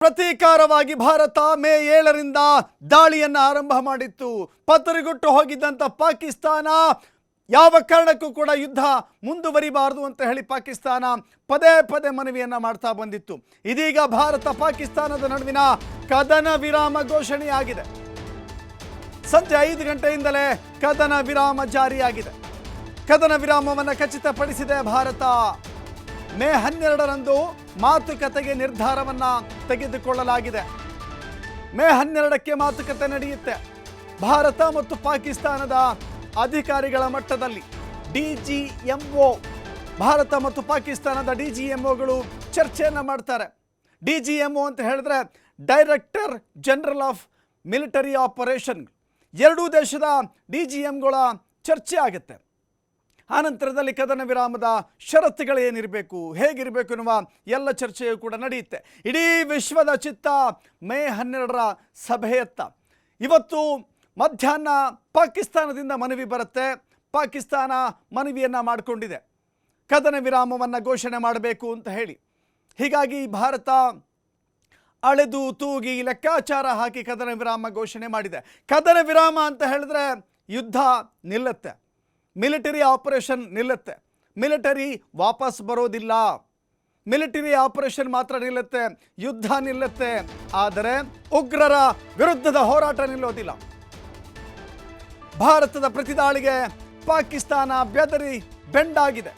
ಪ್ರತೀಕಾರವಾಗಿ ಭಾರತ ಮೇ 7ರಿಂದ ದಾಳಿಯನ್ನು ಆರಂಭ ಮಾಡಿತ್ತು. ಪತರಿಗುಟ್ಟು ಹೋಗಿದ್ದಂತ ಪಾಕಿಸ್ತಾನ ಯಾವ ಕಾರಣಕ್ಕೂ ಕೂಡ ಯುದ್ಧ ಮುಂದುವರಿಬಾರದು ಅಂತ ಹೇಳಿ ಪಾಕಿಸ್ತಾನ ಪದೇ ಪದೇ ಮನವಿಯನ್ನ ಮಾಡ್ತಾ ಬಂದಿತ್ತು. ಇದೀಗ ಭಾರತ ಪಾಕಿಸ್ತಾನದ ನಡುವಿನ ಕದನ ವಿರಾಮ ಘೋಷಣೆಯಾಗಿದೆ. ಸಂಜೆ 5 ಗಂಟೆಯಿಂದಲೇ ಕದನ ವಿರಾಮ ಜಾರಿಯಾಗಿದೆ. ಕದನ ವಿರಾಮವನ್ನು ಖಚಿತಪಡಿಸಿದೆ ಭಾರತ. ಮೇ 12ರಂದು ಮಾತುಕತೆಗೆ ನಿರ್ಧಾರವನ್ನ ತೆಗೆದುಕೊಳ್ಳಲಾಗಿದೆ. ಮೇ 12ಕ್ಕೆ ಮಾತುಕತೆ ನಡೆಯುತ್ತೆ. ಭಾರತ ಮತ್ತು ಪಾಕಿಸ್ತಾನದ ಅಧಿಕಾರಿಗಳ ಮಟ್ಟದಲ್ಲಿ ಡಿಜಿಎಂಒ, ಭಾರತ ಮತ್ತು ಪಾಕಿಸ್ತಾನದ ಡಿಜಿಎಂಒಗಳು ಚರ್ಚೆಯನ್ನು ಮಾಡ್ತಾರೆ. ಡಿಜಿಎಂಒ ಅಂತ ಹೇಳಿದ್ರೆ director general of military operation. ಎರಡೂ ದೇಶದ ಡಿಜಿಎಂಗಳ ಚರ್ಚೆ ಆಗುತ್ತೆ. ಆನಂತರದಲ್ಲಿ ಕದನ ವಿರಾಮದ ಷರತ್ತುಗಳು ಏನಿರಬೇಕು, ಹೇಗಿರಬೇಕು ಎನ್ನುವ ಎಲ್ಲ ಚರ್ಚೆಯೂ ಕೂಡ ನಡೆಯುತ್ತೆ. ಇಡೀ ವಿಶ್ವದ ಚಿತ್ತ ಮೇ 12ರ ಸಭೆಯತ್ತ. ಇವತ್ತು ಮಧ್ಯಾಹ್ನ ಪಾಕಿಸ್ತಾನದಿಂದ ಮನವಿ ಬರುತ್ತೆ. ಪಾಕಿಸ್ತಾನ ಮನವಿಯನ್ನು ಮಾಡಿಕೊಂಡಿದೆ ಕದನ ವಿರಾಮವನ್ನು ಘೋಷಣೆ ಮಾಡಬೇಕು ಅಂತ ಹೇಳಿ. ಹೀಗಾಗಿ ಭಾರತ ಅಳೆದು ತೂಗಿ ಲೆಕ್ಕಾಚಾರ ಹಾಕಿ ಕದನ ವಿರಾಮ ಘೋಷಣೆ ಮಾಡಿದೆ. ಕದನ ವಿರಾಮ ಅಂತ ಹೇಳಿದ್ರೆ ಯುದ್ಧ ನಿಲ್ಲುತ್ತೆ, ಮಿಲಿಟರಿ ಆಪರೇಷನ್ ನಿಲ್ಲುತ್ತೆ. ಮಿಲಿಟರಿ ವಾಪಸ್ ಬರೋದಿಲ್ಲ, ಮಿಲಿಟರಿ ಆಪರೇಷನ್ ಮಾತ್ರ ನಿಲ್ಲುತ್ತೆ, ಯುದ್ಧ ನಿಲ್ಲುತ್ತೆ. ಆದರೆ ಉಗ್ರರ ವಿರುದ್ಧದ ಹೋರಾಟ ನಿಲ್ಲೋದಿಲ್ಲ. ಭಾರತದ ಪ್ರತಿದಾಳಿಗೆ ಪಾಕಿಸ್ತಾನ ಬೆದರಿ ಬೆಂಡಾಗಿದೆ,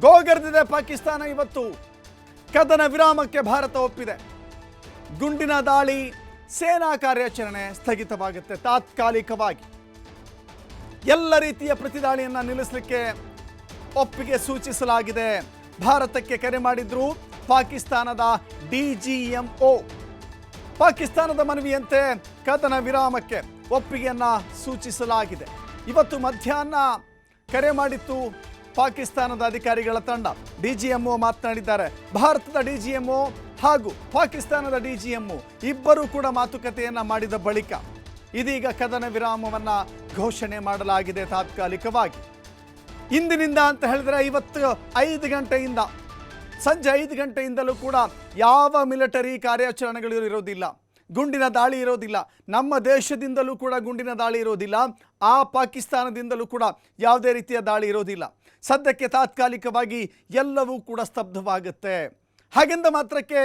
ಗೋಗರ್ದಿದೆ ಪಾಕಿಸ್ತಾನ. ಇವತ್ತು ಕದನ ವಿರಾಮಕ್ಕೆ ಭಾರತ ಒಪ್ಪಿದೆ. ಗುಂಡಿನ ದಾಳಿ, ಸೇನಾ ಕಾರ್ಯಾಚರಣೆ ಸ್ಥಗಿತವಾಗುತ್ತೆ ತಾತ್ಕಾಲಿಕವಾಗಿ. ಎಲ್ಲ ರೀತಿಯ ಪ್ರತಿದಾಳಿಯನ್ನು ನಿಲ್ಲಿಸಲಿಕ್ಕೆ ಒಪ್ಪಿಗೆ ಸೂಚಿಸಲಾಗಿದೆ. ಭಾರತಕ್ಕೆ ಕರೆ ಮಾಡಿದ್ರು ಪಾಕಿಸ್ತಾನದ ಡಿಜಿಎಂಒ. ಪಾಕಿಸ್ತಾನದ ಮನವಿಯಂತೆ ಕದನ ವಿರಾಮಕ್ಕೆ ಒಪ್ಪಿಗೆಯನ್ನು ಸೂಚಿಸಲಾಗಿದೆ. ಇವತ್ತು ಮಧ್ಯಾಹ್ನ ಕರೆ ಮಾಡಿತ್ತು ಪಾಕಿಸ್ತಾನದ ಅಧಿಕಾರಿಗಳ ತಂಡ. ಡಿಜಿಎಂಒ ಮಾತನಾಡಿದ್ದಾರೆ. ಭಾರತದ ಡಿಜಿಎಂಒ ಹಾಗೂ ಪಾಕಿಸ್ತಾನದ ಡಿಜಿಎಂಒ ಇಬ್ಬರೂ ಕೂಡ ಮಾತುಕತೆಯನ್ನು ಮಾಡಿದ ಬಳಿಕ ಇದೀಗ ಕದನ ವಿರಾಮವನ್ನು ಘೋಷಣೆ ಮಾಡಲಾಗಿದೆ ತಾತ್ಕಾಲಿಕವಾಗಿ. ಇಂದಿನಿಂದ ಅಂತ ಹೇಳಿದ್ರೆ ಇವತ್ತು 5 ಗಂಟೆಯಿಂದ ಸಂಜೆ 5 ಗಂಟೆಯಿಂದಲೂ ಕೂಡ ಯಾವ ಮಿಲಿಟರಿ ಕಾರ್ಯಾಚರಣೆಗಳು ಇರೋದಿಲ್ಲ, ಗುಂಡಿನ ದಾಳಿ ಇರೋದಿಲ್ಲ. ನಮ್ಮ ದೇಶದಿಂದಲೂ ಕೂಡ ಗುಂಡಿನ ದಾಳಿ ಇರೋದಿಲ್ಲ, ಆ ಪಾಕಿಸ್ತಾನದಿಂದಲೂ ಕೂಡ ಯಾವುದೇ ರೀತಿಯ ದಾಳಿ ಇರೋದಿಲ್ಲ. ಸದ್ಯಕ್ಕೆ ತಾತ್ಕಾಲಿಕವಾಗಿ ಎಲ್ಲವೂ ಕೂಡ ಸ್ತಬ್ಧವಾಗುತ್ತೆ. ಹಾಗೆಂದ ಮಾತ್ರಕ್ಕೆ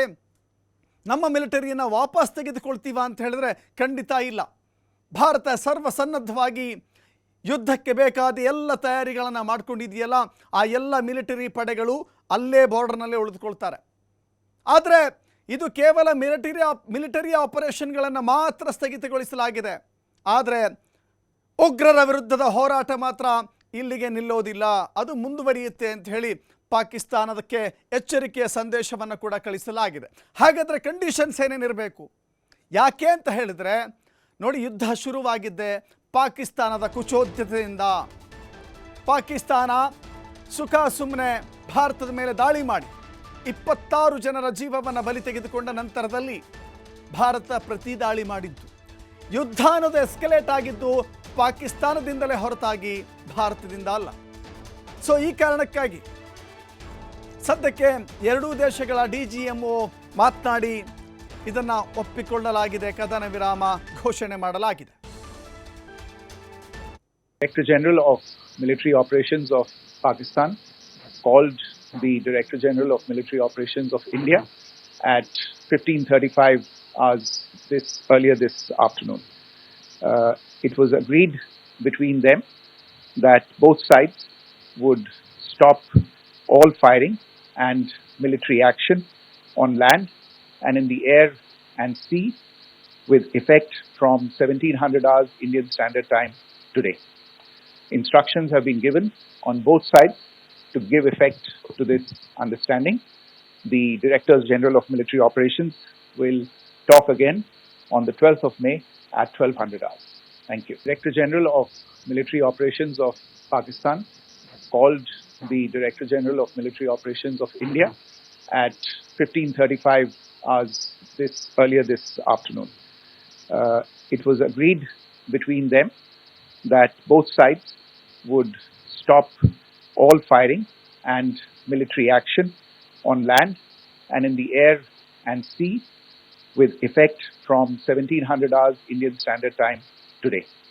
ನಮ್ಮ ಮಿಲಿಟರಿಯನ್ನು ವಾಪಸ್ ತೆಗೆದುಕೊಳ್ತೀವ ಅಂತ ಹೇಳಿದ್ರೆ ಖಂಡಿತ ಇಲ್ಲ. ಭಾರತ ಸರ್ವಸನ್ನದ್ಧವಾಗಿ ಯುದ್ಧಕ್ಕೆ ಬೇಕಾದ ಎಲ್ಲ ತಯಾರಿಗಳನ್ನು ಮಾಡ್ಕೊಂಡಿದೆಯಲ್ಲ, ಆ ಎಲ್ಲ ಮಿಲಿಟರಿ ಪಡೆಗಳು ಅಲ್ಲೇ ಬಾರ್ಡರ್ನಲ್ಲೇ ಉಳಿದುಕೊಳ್ತಾರೆ. ಆದರೆ ಇದು ಕೇವಲ ಮಿಲಿಟರಿ ಆಪರೇಷನ್ಗಳನ್ನು ಮಾತ್ರ ಸ್ಥಗಿತಗೊಳಿಸಲಾಗಿದೆ. ಆದರೆ ಉಗ್ರರ ವಿರುದ್ಧದ ಹೋರಾಟ ಮಾತ್ರ ಇಲ್ಲಿಗೆ ನಿಲ್ಲೋದಿಲ್ಲ, ಅದು ಮುಂದುವರಿಯುತ್ತೆ ಅಂತ ಹೇಳಿ ಪಾಕಿಸ್ತಾನದಕ್ಕೆ ಎಚ್ಚರಿಕೆಯ ಸಂದೇಶವನ್ನು ಕೂಡ ಕಳಿಸಲಾಗಿದೆ. ಹಾಗಾದರೆ ಕಂಡೀಷನ್ಸ್ ಏನೇನಿರಬೇಕು? ಯಾಕೆ ಅಂತ ಹೇಳಿದರೆ ನೋಡಿ, ಯುದ್ಧ ಶುರುವಾಗಿದ್ದೆ ಪಾಕಿಸ್ತಾನದ ಕುಚೋದ್ಯತೆಯಿಂದ. ಪಾಕಿಸ್ತಾನ ಸುಖ ಸುಮ್ಮನೆ ಭಾರತದ ಮೇಲೆ ದಾಳಿ ಮಾಡಿ 26 ಜನರ ಜೀವವನ್ನು ಬಲಿ ತೆಗೆದುಕೊಂಡ ನಂತರದಲ್ಲಿ ಭಾರತ ಪ್ರತಿ ದಾಳಿ ಮಾಡಿದ್ದು. ಯುದ್ಧ ಅನ್ನೋದು ಎಸ್ಕಲೇಟ್ ಆಗಿದ್ದು ಪಾಕಿಸ್ತಾನದಿಂದಲೇ ಹೊರತಾಗಿ ಭಾರತದಿಂದ ಅಲ್ಲ. ಸೊ ಈ ಕಾರಣಕ್ಕಾಗಿ ಸದ್ಯಕ್ಕೆ ಎರಡೂ ದೇಶಗಳ ಡಿಜಿಎಂಒ ಮಾತನಾಡಿ ಇದನ್ನು ಒಪ್ಪಿಕೊಳ್ಳಲಾಗಿದೆ, ಕದನ ವಿರಾಮ ಘೋಷಣೆ ಮಾಡಲಾಗಿದೆ. Director General of Military Operations of Pakistan called the Director General of Military Operations of India at 15:35 hours earlier this afternoon. It was agreed between them that both sides would stop all firing and military action on land and in the air and sea with effect from 1700 hours Indian Standard Time today. Instructions have been given on both sides to give effect to this understanding. The Directors General of Military Operations will talk again on the 12th of May at 1200 hours. Thank you. Director General of Military Operations of Pakistan called the Director General of Military Operations of India at 15:35 hours earlier this afternoon. It was agreed between them that both sides would stop all firing and military action on land and in the air and sea with effect from 1700 hours Indian Standard Time today.